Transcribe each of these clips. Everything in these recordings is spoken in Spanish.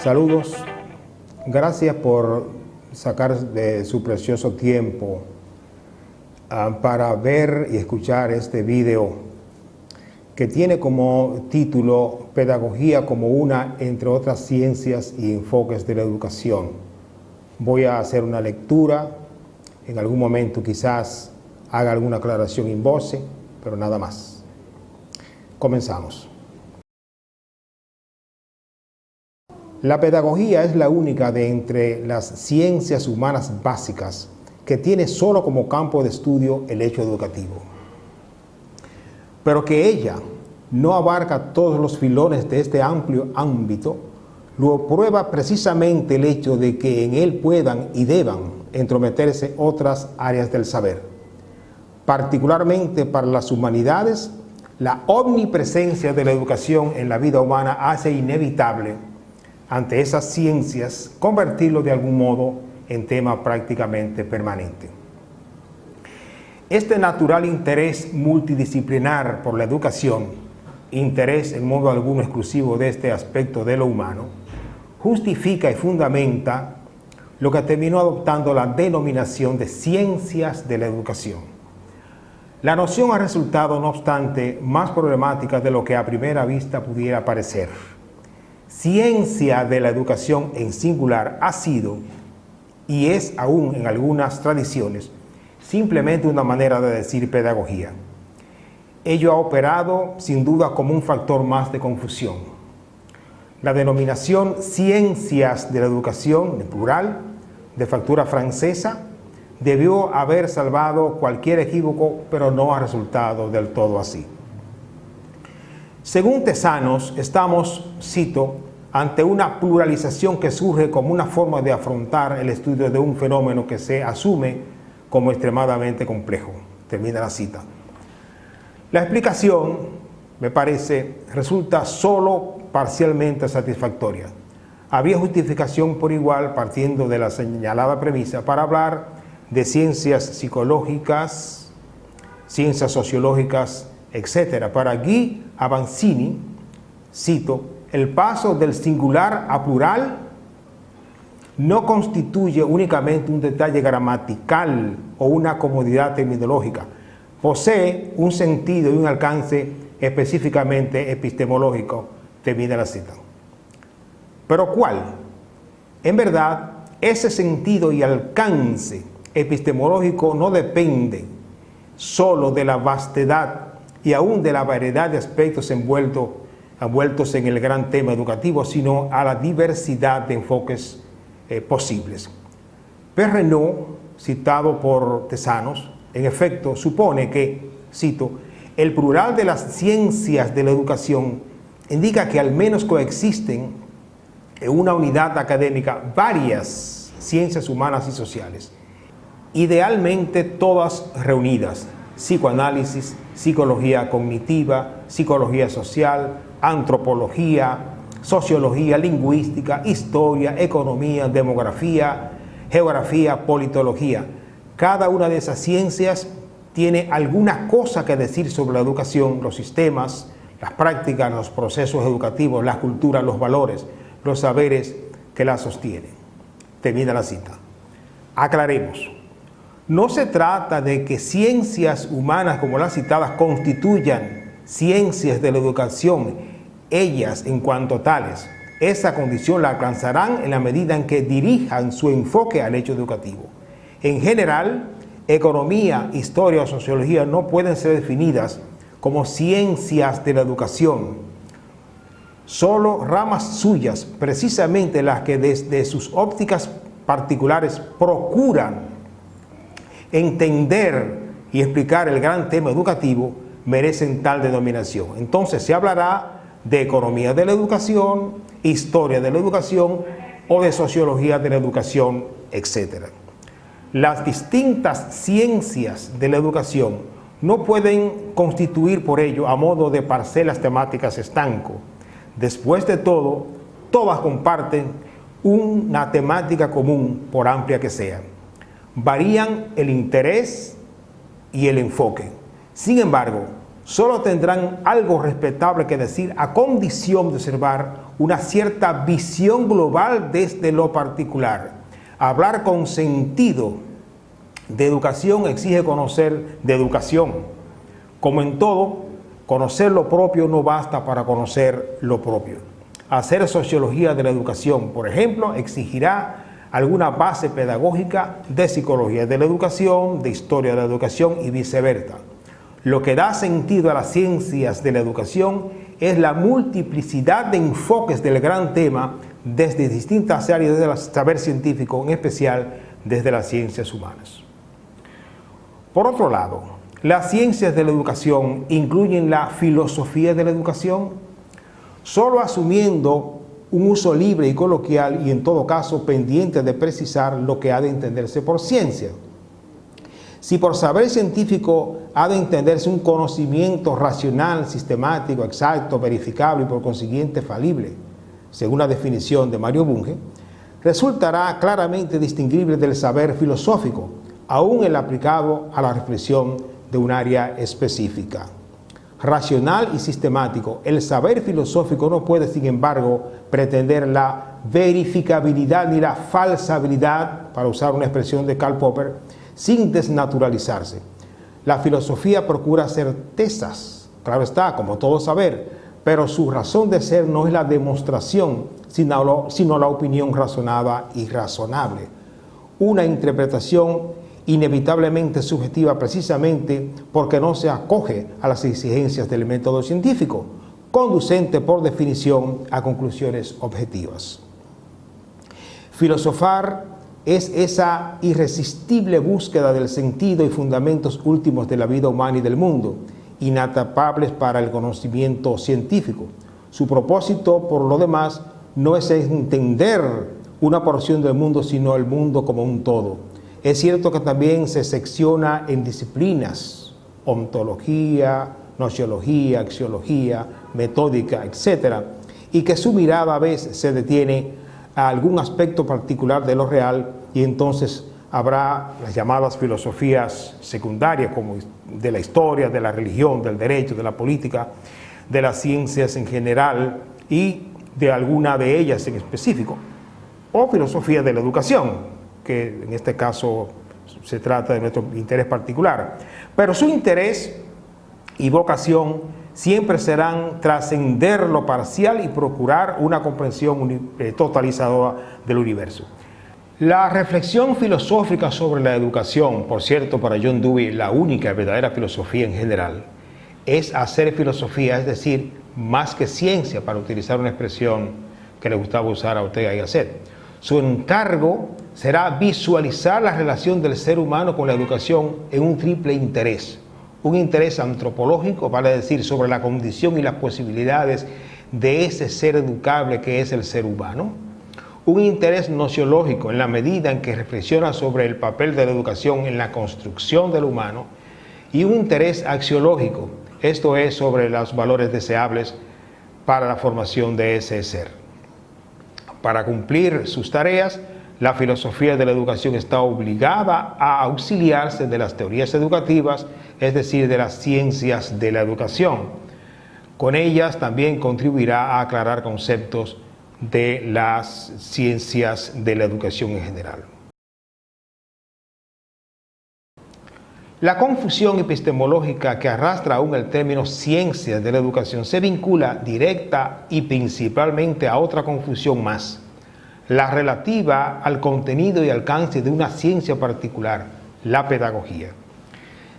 Saludos, gracias por sacar de su precioso tiempo para ver y escuchar este video que tiene como título Pedagogía como una, entre otras ciencias y enfoques de la educación. Voy a hacer una lectura, en algún momento quizás haga alguna aclaración in voce, pero nada más. Comenzamos. La pedagogía es la única de entre las ciencias humanas básicas que tiene solo como campo de estudio el hecho educativo. Pero que ella no abarca todos los filones de este amplio ámbito, lo prueba precisamente el hecho de que en él puedan y deban entrometerse otras áreas del saber. Particularmente para las humanidades, la omnipresencia de la educación en la vida humana hace inevitable ante esas ciencias convertirlo de algún modo en tema prácticamente permanente. Este natural interés multidisciplinar por la educación, interés en modo alguno exclusivo de este aspecto de lo humano, justifica y fundamenta lo que terminó adoptando la denominación de ciencias de la educación. La noción ha resultado, no obstante, más problemática de lo que a primera vista pudiera parecer. Ciencia de la educación en singular ha sido y es aún en algunas tradiciones simplemente una manera de decir pedagogía. Ello ha operado sin duda como un factor más de confusión. La denominación ciencias de la educación, en plural, de factura francesa, debió haber salvado cualquier equívoco, pero no ha resultado del todo así. Según Tezanos, estamos, cito, ante una pluralización que surge como una forma de afrontar el estudio de un fenómeno que se asume como extremadamente complejo. Termina la cita. La explicación, me parece, resulta solo parcialmente satisfactoria. Había justificación por igual, partiendo de la señalada premisa, para hablar de ciencias psicológicas, ciencias sociológicas, etc. Para Guy Avanzini, cito, el paso del singular a plural no constituye únicamente un detalle gramatical o una comodidad terminológica. Posee un sentido y un alcance específicamente epistemológico. Termina la cita. ¿Pero cuál? En verdad, ese sentido y alcance epistemológico no depende solo de la vastedad y aún de la variedad de aspectos envueltos en el gran tema educativo, sino a la diversidad de enfoques posibles. Perrenot, citado por Tezanos, en efecto, supone que, cito, el plural de las ciencias de la educación indica que al menos coexisten en una unidad académica varias ciencias humanas y sociales, idealmente todas reunidas: psicoanálisis, psicología cognitiva, psicología social, antropología, sociología, lingüística, historia, economía, demografía, geografía, politología. Cada una de esas ciencias tiene alguna cosa que decir sobre la educación, los sistemas, las prácticas, los procesos educativos, la cultura, los valores, los saberes que la sostienen. Termina la cita. Aclaremos. No se trata de que ciencias humanas como las citadas constituyan ciencias de la educación, ellas en cuanto tales. Esa condición la alcanzarán en la medida en que dirijan su enfoque al hecho educativo. En general, economía, historia o sociología no pueden ser definidas como ciencias de la educación. Solo ramas suyas, precisamente las que desde sus ópticas particulares procuran entender y explicar el gran tema educativo, merecen tal denominación. Entonces se hablará de economía de la educación, historia de la educación o de sociología de la educación, etc. Las distintas ciencias de la educación no pueden constituir por ello a modo de parcelas temáticas estanco. Después de todo, todas comparten una temática común, por amplia que sea. Varían el interés y el enfoque. Sin embargo, solo tendrán algo respetable que decir a condición de observar una cierta visión global desde lo particular. Hablar con sentido de educación exige conocer de educación. Como en todo, conocer lo propio no basta para conocer lo propio. Hacer sociología de la educación, por ejemplo, exigirá alguna base pedagógica de psicología de la educación, de historia de la educación y viceversa. Lo que da sentido a las ciencias de la educación es la multiplicidad de enfoques del gran tema desde distintas áreas del saber científico, en especial desde las ciencias humanas. Por otro lado, las ciencias de la educación incluyen la filosofía de la educación, solo asumiendo un uso libre y coloquial y en todo caso pendiente de precisar lo que ha de entenderse por ciencia. Si por saber científico ha de entenderse un conocimiento racional, sistemático, exacto, verificable y por consiguiente falible, según la definición de Mario Bunge, resultará claramente distinguible del saber filosófico, aún el aplicado a la reflexión de un área específica. Racional y sistemático, el saber filosófico no puede, sin embargo, pretender la verificabilidad ni la falsabilidad, para usar una expresión de Karl Popper, sin desnaturalizarse. La filosofía procura certezas, claro está, como todo saber, pero su razón de ser no es la demostración, sino la opinión razonada y razonable. Una interpretación inevitablemente subjetiva precisamente porque no se acoge a las exigencias del método científico, conducente por definición a conclusiones objetivas. Filosofar es esa irresistible búsqueda del sentido y fundamentos últimos de la vida humana y del mundo, inatapables para el conocimiento científico. Su propósito, por lo demás, no es entender una porción del mundo, sino el mundo como un todo. Es cierto que también se secciona en disciplinas, ontología, nociología, axiología, metódica, etc., y que su mirada a veces se detiene a algún aspecto particular de lo real y entonces habrá las llamadas filosofías secundarias como de la historia, de la religión, del derecho, de la política, de las ciencias en general y de alguna de ellas en específico, o filosofía de la educación, que en este caso se trata de nuestro interés particular. Pero su interés y vocación siempre serán trascender lo parcial y procurar una comprensión totalizadora del universo. La reflexión filosófica sobre la educación, por cierto, para John Dewey, la única verdadera filosofía en general, es hacer filosofía, es decir, más que ciencia, para utilizar una expresión que le gustaba usar a Ortega y Gasset. Su encargo será visualizar la relación del ser humano con la educación en un triple interés. Un interés antropológico, vale decir, sobre la condición y las posibilidades de ese ser educable que es el ser humano. Un interés nociológico, en la medida en que reflexiona sobre el papel de la educación en la construcción del humano. Y un interés axiológico, esto es, sobre los valores deseables para la formación de ese ser. Para cumplir sus tareas, la filosofía de la educación está obligada a auxiliarse de las teorías educativas, es decir, de las ciencias de la educación. Con ellas también contribuirá a aclarar conceptos de las ciencias de la educación en general. La confusión epistemológica que arrastra aún el término ciencias de la educación se vincula directa y principalmente a otra confusión más, la relativa al contenido y alcance de una ciencia particular, la pedagogía.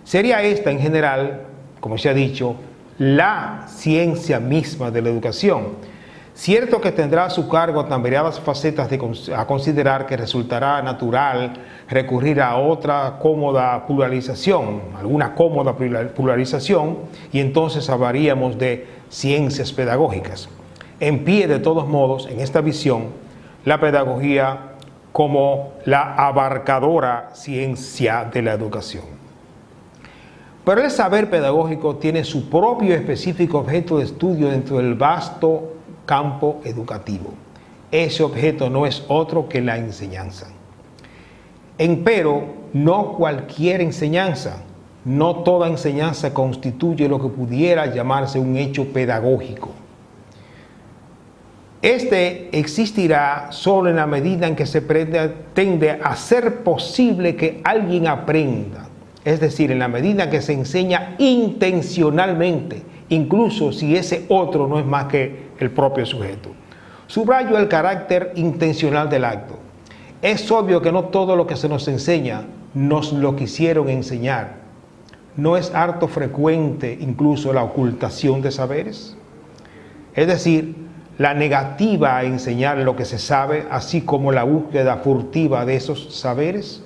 Sería esta en general, como se ha dicho, la ciencia misma de la educación. Cierto que tendrá a su cargo tan variadas facetas a considerar que resultará natural recurrir a otra cómoda pluralización, alguna cómoda pluralización, y entonces hablaríamos de ciencias pedagógicas. En pie, de todos modos, en esta visión, la pedagogía como la abarcadora ciencia de la educación. Pero el saber pedagógico tiene su propio específico objeto de estudio dentro del vasto campo educativo. Ese objeto no es otro que la enseñanza. Empero, no cualquier enseñanza, no toda enseñanza constituye lo que pudiera llamarse un hecho pedagógico. Este existirá solo en la medida en que se pretende hacer posible que alguien aprenda, es decir, en la medida en que se enseña intencionalmente, incluso si ese otro no es más que el propio sujeto. Subrayo el carácter intencional del acto. Es obvio que no todo lo que se nos enseña nos lo quisieron enseñar. ¿No es harto frecuente incluso la ocultación de saberes? Es decir, la negativa a enseñar lo que se sabe, así como la búsqueda furtiva de esos saberes.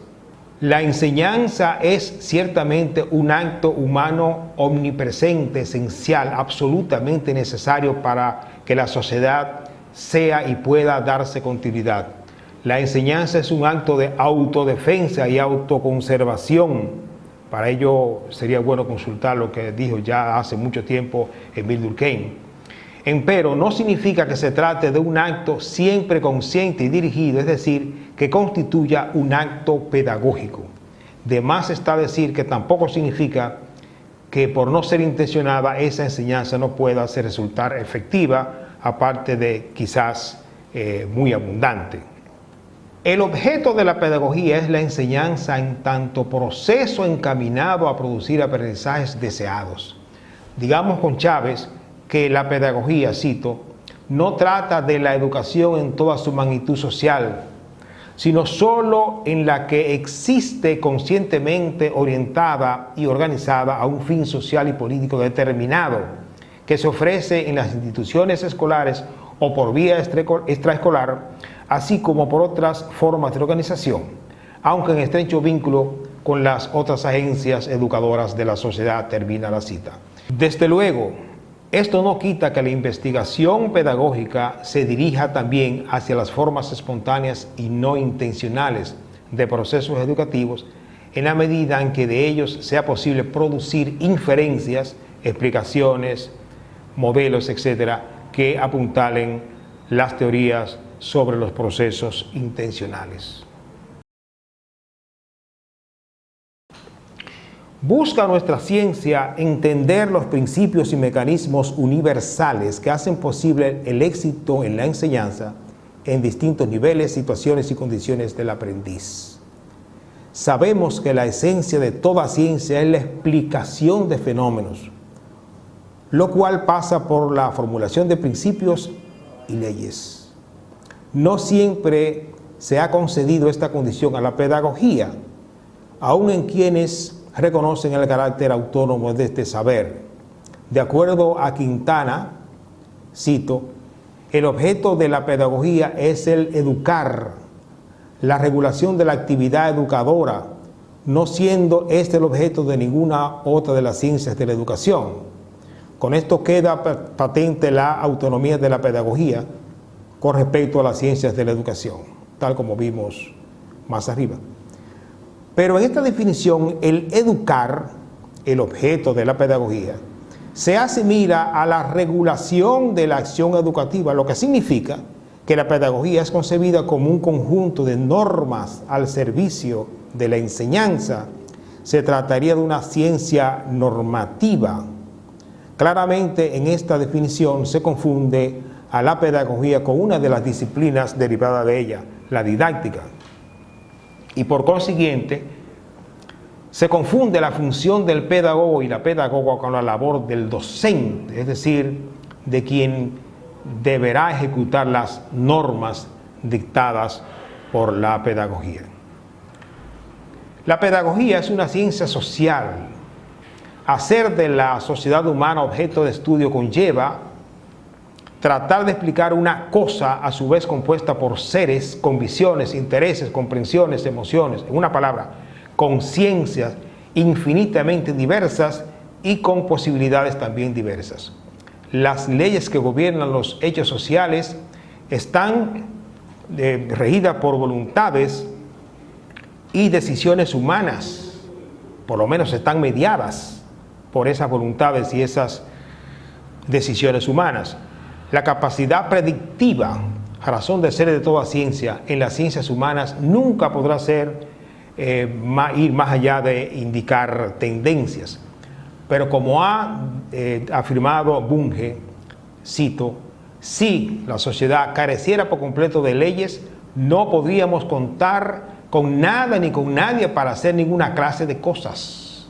La enseñanza es ciertamente un acto humano omnipresente, esencial, absolutamente necesario para que la sociedad sea y pueda darse continuidad. La enseñanza es un acto de autodefensa y autoconservación. Para ello sería bueno consultar lo que dijo ya hace mucho tiempo Émile Durkheim. Empero no significa que se trate de un acto siempre consciente y dirigido, es decir, que constituya un acto pedagógico. De más está decir que tampoco significa que por no ser intencionada esa enseñanza no pueda ser resultar efectiva, aparte de quizás muy abundante. El objeto de la pedagogía es la enseñanza en tanto proceso encaminado a producir aprendizajes deseados. Digamos con Chávez que la pedagogía, cito, no trata de la educación en toda su magnitud social, sino solo en la que existe conscientemente orientada y organizada a un fin social y político determinado, que se ofrece en las instituciones escolares o por vía extraescolar, así como por otras formas de organización, aunque en estrecho vínculo con las otras agencias educadoras de la sociedad, termina la cita. Desde luego, esto no quita que la investigación pedagógica se dirija también hacia las formas espontáneas y no intencionales de procesos educativos, en la medida en que de ellos sea posible producir inferencias, explicaciones, modelos, etcétera, que apuntalen las teorías sobre los procesos intencionales. Busca nuestra ciencia entender los principios y mecanismos universales que hacen posible el éxito en la enseñanza en distintos niveles, situaciones y condiciones del aprendiz. Sabemos que la esencia de toda ciencia es la explicación de fenómenos, lo cual pasa por la formulación de principios y leyes. No siempre se ha concedido esta condición a la pedagogía, aun en quienes reconocen el carácter autónomo de este saber. De acuerdo a Quintana, cito, el objeto de la pedagogía es el educar, la regulación de la actividad educadora, no siendo este el objeto de ninguna otra de las ciencias de la educación. Con esto queda patente la autonomía de la pedagogía con respecto a las ciencias de la educación, tal como vimos más arriba. Pero en esta definición, el educar, el objeto de la pedagogía, se asimila a la regulación de la acción educativa, lo que significa que la pedagogía es concebida como un conjunto de normas al servicio de la enseñanza. Se trataría de una ciencia normativa. Claramente, en esta definición se confunde a la pedagogía con una de las disciplinas derivadas de ella, la didáctica. Y por consiguiente, se confunde la función del pedagogo y la pedagoga con la labor del docente, es decir, de quien deberá ejecutar las normas dictadas por la pedagogía. La pedagogía es una ciencia social. Hacer de la sociedad humana objeto de estudio conlleva tratar de explicar una cosa a su vez compuesta por seres con visiones, intereses, comprensiones, emociones, en una palabra, conciencias infinitamente diversas y con posibilidades también diversas. Las leyes que gobiernan los hechos sociales están regidas por voluntades y decisiones humanas, por lo menos están mediadas por esas voluntades y esas decisiones humanas. La capacidad predictiva, razón de ser de toda ciencia, en las ciencias humanas nunca podrá ser ir más allá de indicar tendencias. Pero como ha afirmado Bunge, cito, si la sociedad careciera por completo de leyes, no podríamos contar con nada ni con nadie para hacer ninguna clase de cosas.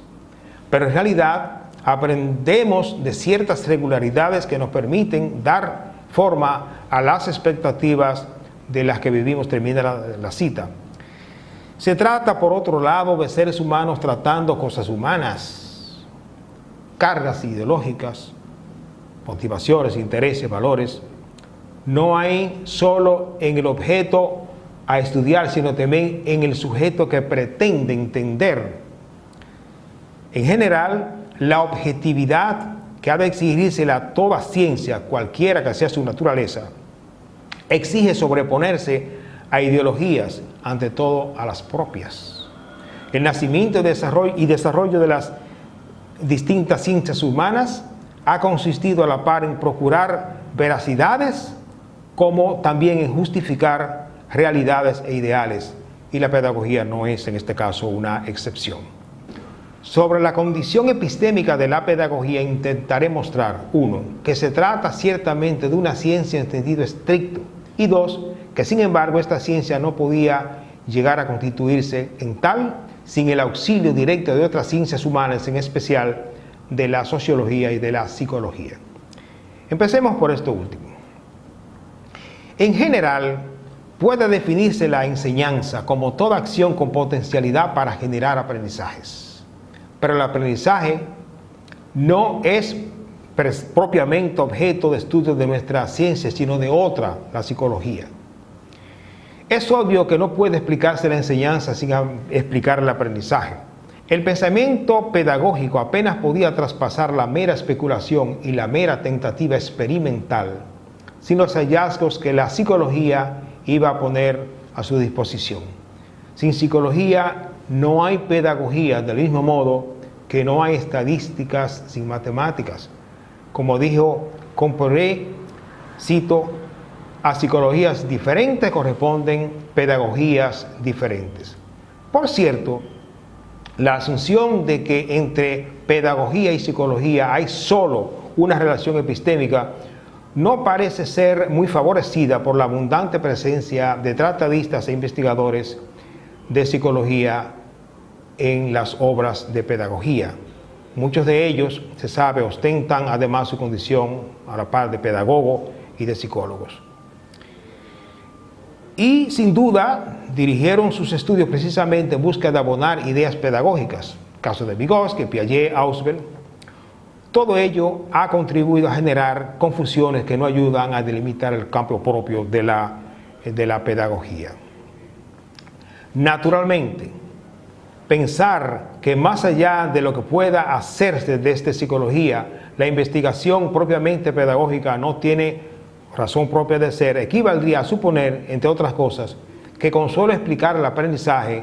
Pero en realidad aprendemos de ciertas regularidades que nos permiten dar forma a las expectativas de las que vivimos. Termina la cita. Se trata, por otro lado, de seres humanos tratando cosas humanas, cargas ideológicas, motivaciones, intereses, valores. No hay solo en el objeto a estudiar, sino también en el sujeto que pretende entender. En general, la objetividad que ha de exigirse a toda ciencia, cualquiera que sea su naturaleza, exige sobreponerse a ideologías, ante todo a las propias. El nacimiento y desarrollo de las distintas ciencias humanas ha consistido a la par en procurar veracidades, como también en justificar realidades e ideales, y la pedagogía no es en este caso una excepción. Sobre la condición epistémica de la pedagogía intentaré mostrar, 1, que se trata ciertamente de una ciencia en sentido estricto, y 2, que sin embargo esta ciencia no podía llegar a constituirse en tal sin el auxilio directo de otras ciencias humanas, en especial de la sociología y de la psicología. Empecemos por esto último. En general, puede definirse la enseñanza como toda acción con potencialidad para generar aprendizajes. Pero el aprendizaje no es propiamente objeto de estudio de nuestra ciencia, sino de otra, la psicología. Es obvio que no puede explicarse la enseñanza sin explicar el aprendizaje. El pensamiento pedagógico apenas podía traspasar la mera especulación y la mera tentativa experimental sin los hallazgos que la psicología iba a poner a su disposición. Sin psicología no hay pedagogía, del mismo modo que no hay estadísticas sin matemáticas. Como dijo Comparé, cito, a psicologías diferentes corresponden pedagogías diferentes. Por cierto, la asunción de que entre pedagogía y psicología hay solo una relación epistémica no parece ser muy favorecida por la abundante presencia de tratadistas e investigadores de psicología en las obras de pedagogía. Muchos de ellos, se sabe, ostentan además su condición a la par de pedagogo y de psicólogos. Y sin duda dirigieron sus estudios precisamente en busca de abonar ideas pedagógicas. Caso de Vygotsky, Piaget, Ausubel. Todo ello ha contribuido a generar confusiones que no ayudan a delimitar el campo propio de la pedagogía. Naturalmente, pensar que más allá de lo que pueda hacerse desde psicología, la investigación propiamente pedagógica no tiene razón propia de ser, equivaldría a suponer, entre otras cosas, que con solo explicar el aprendizaje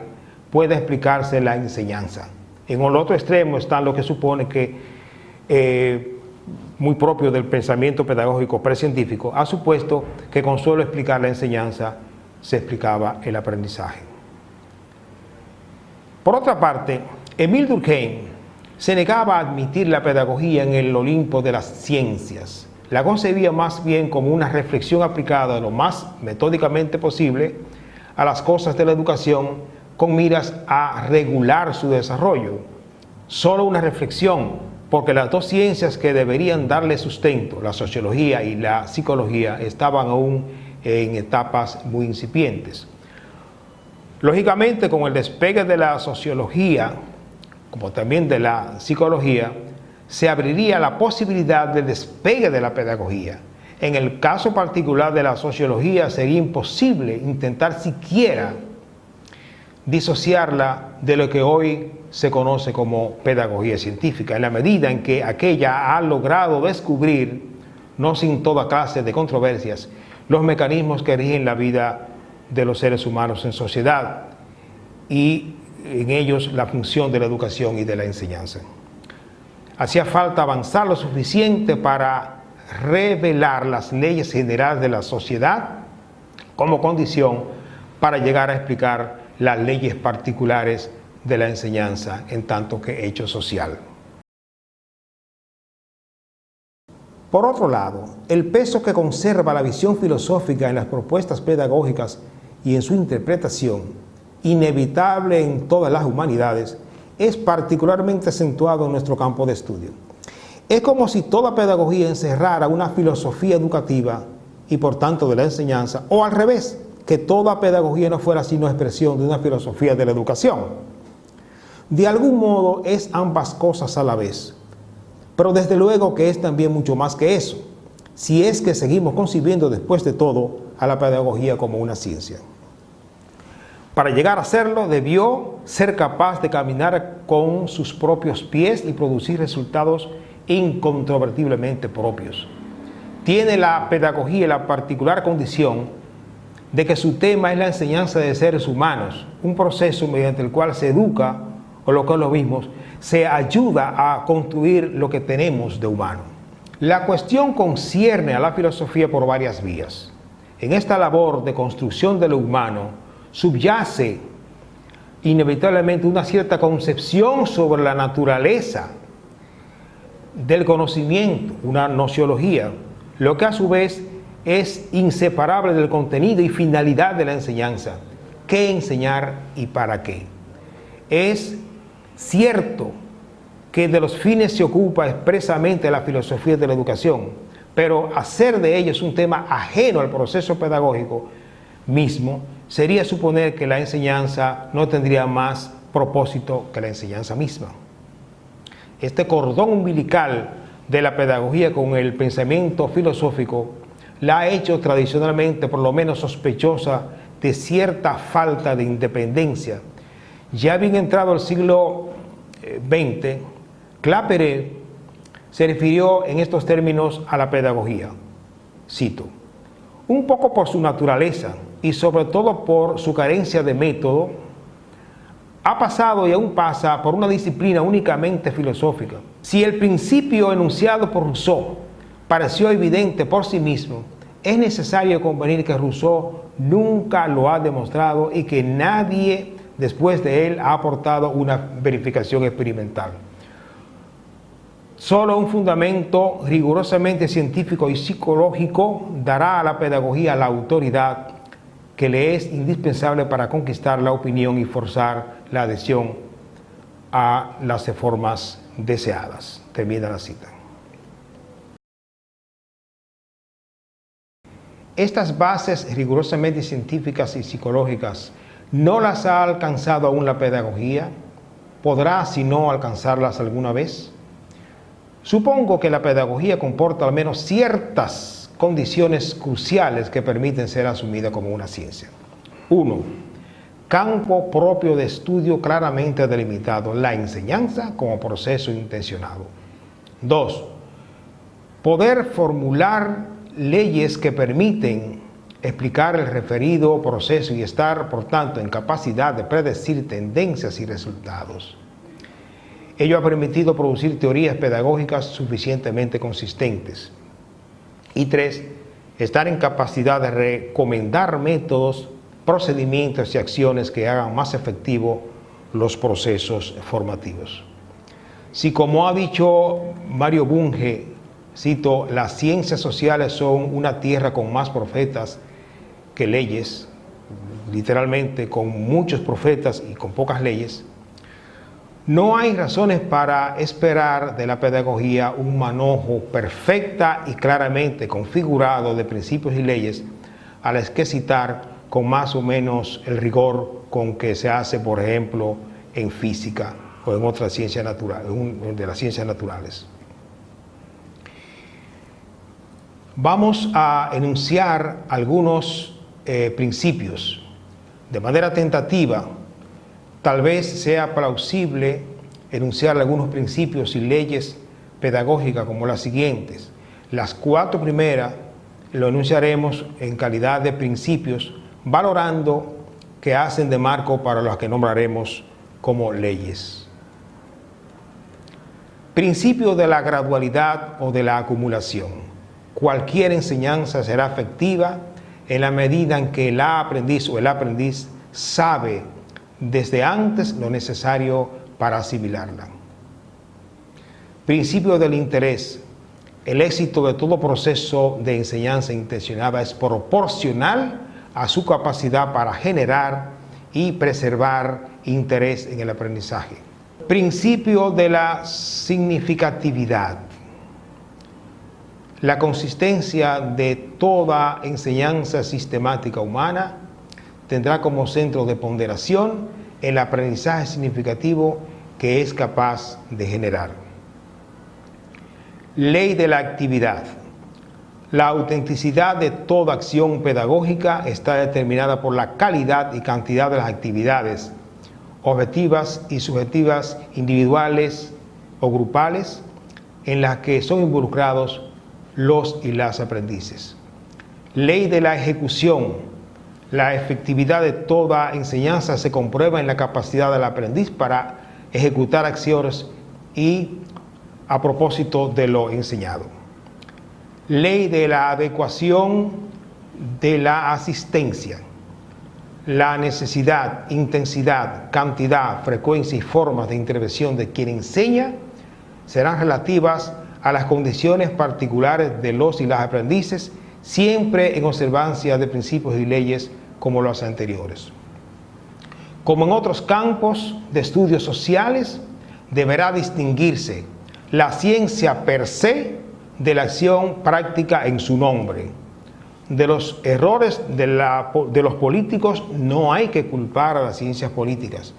puede explicarse la enseñanza. En el otro extremo está lo que supone que, muy propio del pensamiento pedagógico precientífico, ha supuesto que con solo explicar la enseñanza se explicaba el aprendizaje. Por otra parte, Émile Durkheim se negaba a admitir la pedagogía en el Olimpo de las ciencias. La concebía más bien como una reflexión aplicada lo más metódicamente posible a las cosas de la educación con miras a regular su desarrollo. Solo una reflexión, porque las dos ciencias que deberían darle sustento, la sociología y la psicología, estaban aún en etapas muy incipientes. Lógicamente, con el despegue de la sociología, como también de la psicología, se abriría la posibilidad del despegue de la pedagogía. En el caso particular de la sociología, sería imposible intentar siquiera disociarla de lo que hoy se conoce como pedagogía científica, en la medida en que aquella ha logrado descubrir, no sin toda clase de controversias, los mecanismos que rigen la vida de los seres humanos en sociedad y en ellos la función de la educación y de la enseñanza. Hacía falta avanzar lo suficiente para revelar las leyes generales de la sociedad como condición para llegar a explicar las leyes particulares de la enseñanza en tanto que hecho social. Por otro lado, el peso que conserva la visión filosófica en las propuestas pedagógicas y en su interpretación, inevitable en todas las humanidades, es particularmente acentuado en nuestro campo de estudio. Es como si toda pedagogía encerrara una filosofía educativa y por tanto de la enseñanza, o al revés, que toda pedagogía no fuera sino expresión de una filosofía de la educación. De algún modo es ambas cosas a la vez, pero desde luego que es también mucho más que eso, si es que seguimos concibiendo después de todo a la pedagogía como una ciencia. Para llegar a serlo, debió ser capaz de caminar con sus propios pies y producir resultados incontrovertiblemente propios. Tiene la pedagogía la particular condición de que su tema es la enseñanza de seres humanos, un proceso mediante el cual se educa, o lo que es lo mismo, se ayuda a construir lo que tenemos de humano. La cuestión concierne a la filosofía por varias vías. En esta labor de construcción de lo humano subyace inevitablemente una cierta concepción sobre la naturaleza del conocimiento, una nociología, lo que a su vez es inseparable del contenido y finalidad de la enseñanza. ¿Qué enseñar y para qué? Es cierto que de los fines se ocupa expresamente la filosofía de la educación, pero hacer de ellos un tema ajeno al proceso pedagógico mismo sería suponer que la enseñanza no tendría más propósito que la enseñanza misma. Este cordón umbilical de la pedagogía con el pensamiento filosófico la ha hecho tradicionalmente por lo menos sospechosa de cierta falta de independencia. Ya bien entrado el siglo XX, Claperet se refirió en estos términos a la pedagogía. Cito: un poco por su naturaleza y sobre todo por su carencia de método, ha pasado y aún pasa por una disciplina únicamente filosófica. Si el principio enunciado por Rousseau pareció evidente por sí mismo, es necesario convenir que Rousseau nunca lo ha demostrado y que nadie después de él ha aportado una verificación experimental. Solo un fundamento rigurosamente científico y psicológico dará a la pedagogía la autoridad que le es indispensable para conquistar la opinión y forzar la adhesión a las reformas deseadas. Termina la cita. Estas bases rigurosamente científicas y psicológicas no las ha alcanzado aún la pedagogía. ¿Podrá, si no, alcanzarlas alguna vez? Supongo que la pedagogía comporta al menos ciertas condiciones cruciales que permiten ser asumida como una ciencia. 1. Campo propio de estudio claramente delimitado, la enseñanza como proceso intencionado. 2. Poder formular leyes que permiten explicar el referido proceso y estar, por tanto, en capacidad de predecir tendencias y resultados. Ello ha permitido producir teorías pedagógicas suficientemente consistentes. Y 3, estar en capacidad de recomendar métodos, procedimientos y acciones que hagan más efectivos los procesos formativos. Si, como ha dicho Mario Bunge, cito, las ciencias sociales son una tierra con más profetas que leyes, literalmente con muchos profetas y con pocas leyes, no hay razones para esperar de la pedagogía un manojo perfecta y claramente configurado de principios y leyes a las que citar con más o menos el rigor con que se hace, por ejemplo, en física o en otras ciencias naturales, de las ciencias naturales. Vamos a enunciar algunos principios. De manera tentativa, tal vez sea plausible enunciar algunos principios y leyes pedagógicas como las siguientes. Las 4 primeras lo enunciaremos en calidad de principios, valorando que hacen de marco para las que nombraremos como leyes. Principio de la gradualidad o de la acumulación. Cualquier enseñanza será efectiva en la medida en que el aprendiz o el aprendiz sabe desde antes lo necesario para asimilarla. Principio del interés. El éxito de todo proceso de enseñanza intencionada es proporcional a su capacidad para generar y preservar interés en el aprendizaje. Principio de la significatividad. La consistencia de toda enseñanza sistemática humana tendrá como centro de ponderación el aprendizaje significativo que es capaz de generar. Ley de la actividad. La autenticidad de toda acción pedagógica está determinada por la calidad y cantidad de las actividades objetivas y subjetivas, individuales o grupales, en las que son involucrados los y las aprendices. Ley de la ejecución. La efectividad de toda enseñanza se comprueba en la capacidad del aprendiz para ejecutar acciones y a propósito de lo enseñado. Ley de la adecuación de la asistencia. La necesidad, intensidad, cantidad, frecuencia y formas de intervención de quien enseña serán relativas a las condiciones particulares de los y las aprendices, siempre en observancia de principios y leyes como los anteriores. Como en otros campos de estudios sociales, deberá distinguirse la ciencia per se de la acción práctica en su nombre. De los errores de los políticos no hay que culpar a las ciencias políticas.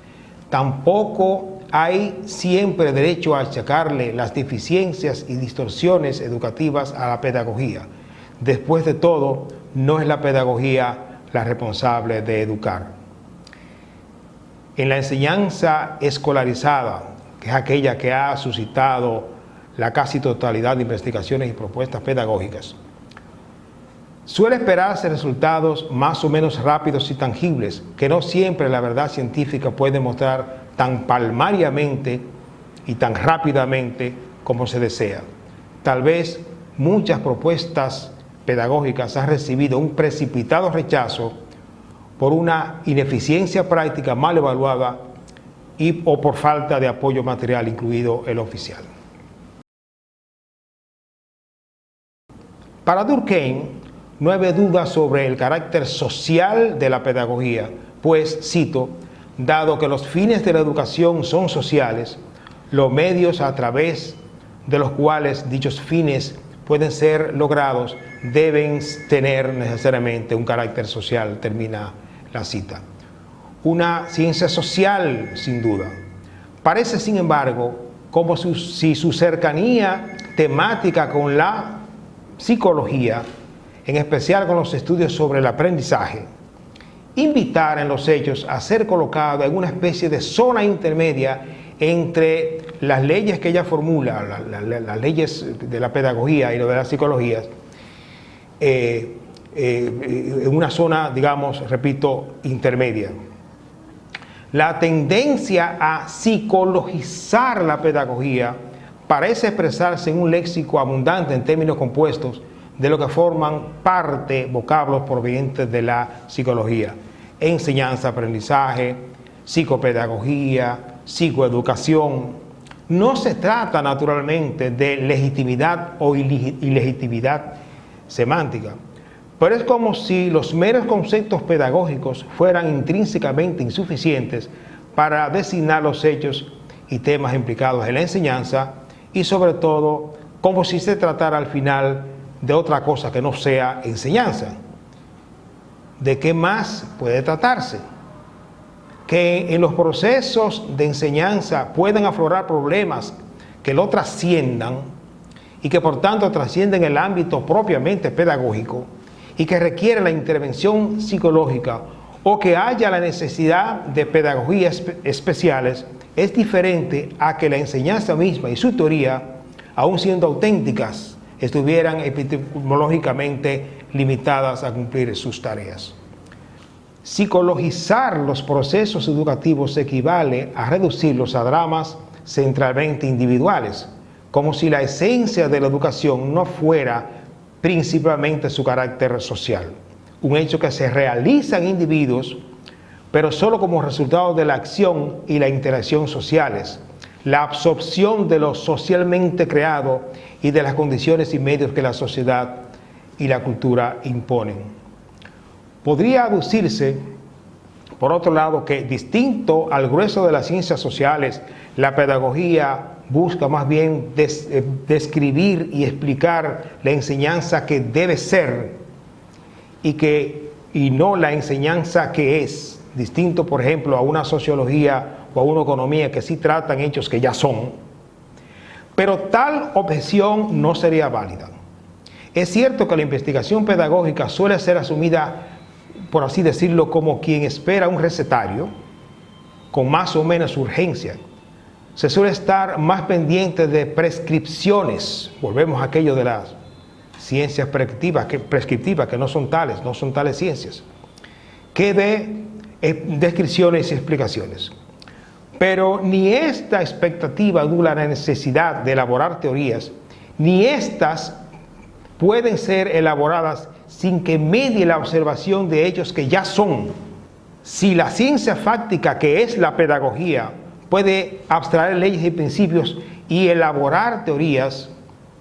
Tampoco hay siempre derecho a achacarle las deficiencias y distorsiones educativas a la pedagogía. Después de todo, no es la pedagogía la responsable de educar. En la enseñanza escolarizada, que es aquella que ha suscitado la casi totalidad de investigaciones y propuestas pedagógicas, suele esperarse resultados más o menos rápidos y tangibles, que no siempre la verdad científica puede mostrar tan palmariamente y tan rápidamente como se desea. Tal vez muchas propuestas pedagógicas han recibido un precipitado rechazo por una ineficiencia práctica mal evaluada o por falta de apoyo material, incluido el oficial. Para Durkheim, no hay duda sobre el carácter social de la pedagogía, pues, cito, dado que los fines de la educación son sociales, los medios a través de los cuales dichos fines pueden ser logrados deben tener necesariamente un carácter social, termina la cita. Una ciencia social, sin duda. Parece, sin embargo, como si su cercanía temática con la psicología, en especial con los estudios sobre el aprendizaje, invitar en los hechos a ser colocado en una especie de zona intermedia entre las leyes que ella formula, las leyes de la pedagogía y lo de la psicología, en una zona, digamos, repito, intermedia. La tendencia a psicologizar la pedagogía parece expresarse en un léxico abundante en términos compuestos de lo que forman parte vocablos provenientes de la psicología: enseñanza, aprendizaje, psicopedagogía, psicoeducación. No se trata naturalmente de legitimidad o ilegitimidad semántica, pero es como si los meros conceptos pedagógicos fueran intrínsecamente insuficientes para designar los hechos y temas implicados en la enseñanza, y sobre todo como si se tratara al final de otra cosa que no sea enseñanza. ¿De qué más puede tratarse? Que en los procesos de enseñanza pueden aflorar problemas que lo trasciendan y que por tanto trascienden el ámbito propiamente pedagógico y que requiere la intervención psicológica, o que haya la necesidad de pedagogías especiales, es diferente a que la enseñanza misma y su teoría, aun siendo auténticas, estuvieran epistemológicamente limitadas a cumplir sus tareas. Psicologizar los procesos educativos equivale a reducirlos a dramas centralmente individuales, como si la esencia de la educación no fuera principalmente su carácter social, un hecho que se realiza en individuos pero solo como resultado de la acción y la interacción sociales, la absorción de lo socialmente creado y de las condiciones y medios que la sociedad y la cultura imponen. Podría aducirse, por otro lado, que distinto al grueso de las ciencias sociales, la pedagogía busca más bien describir y explicar la enseñanza que debe ser y no la enseñanza que es, distinto, por ejemplo, a una sociología o a una economía que sí tratan hechos que ya son. Pero tal objeción no sería válida. Es cierto que la investigación pedagógica suele ser asumida, por así decirlo, como quien espera un recetario, con más o menos urgencia. Se suele estar más pendiente de prescripciones, volvemos a aquello de las ciencias prescriptivas, que no son tales ciencias, que de descripciones y explicaciones. Pero ni esta expectativa anula la necesidad de elaborar teorías, ni estas pueden ser elaboradas sin que medie la observación de hechos que ya son. Si la ciencia fáctica, que es la pedagogía, puede abstraer leyes y principios y elaborar teorías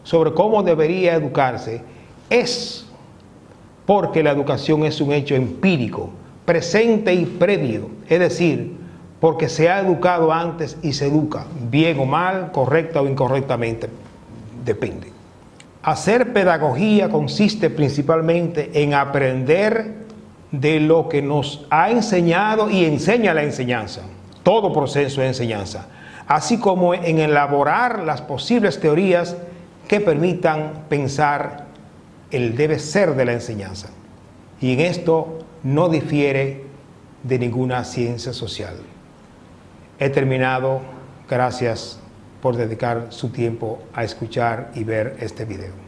sobre cómo debería educarse, es porque la educación es un hecho empírico, presente y previo, es decir, porque se ha educado antes y se educa, bien o mal, correcta o incorrectamente, depende. Hacer pedagogía consiste principalmente en aprender de lo que nos ha enseñado y enseña la enseñanza, todo proceso de enseñanza, así como en elaborar las posibles teorías que permitan pensar el debe ser de la enseñanza. Y en esto no difiere de ninguna ciencia social. He terminado. Gracias por dedicar su tiempo a escuchar y ver este video.